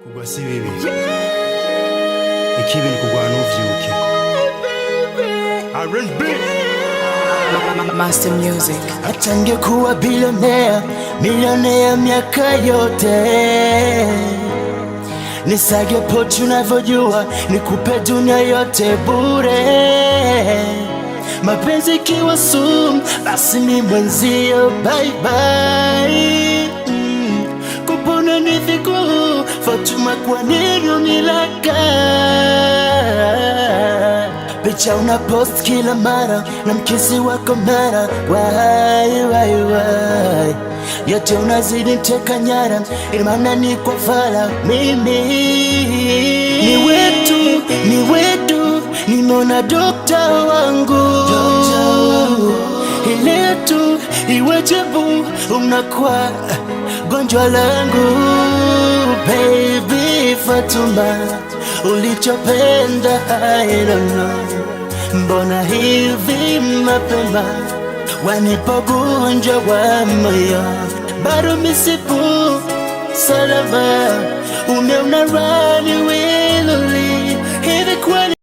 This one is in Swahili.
kugwa si bibi ikibi ni kugwana uvyuke. R&B Master Music. Atange kuwa milionea miaka yote, nisage pochi unavyojua, nikupe dunia yote bure. Mapenzi kiwa sumu, basi mi mwenzio bye bye. Kupona ni vigumu, Fatuma kwa nini unilaka? Picha una post kila mara na mkisi wako mara. Why yote unazidi teka nyara, ilmana ni kwa fala. Mimi ni wetu, nimeona dokta wangu. Iletu iwejebu unakuwa gonjwa langu. Baby Fatuma, ulichopenda I don't know. Mbona hivi mapema wanipa gonjwa wa moyo? Bado misipu salama, umeona rani wiluli hivi kweli.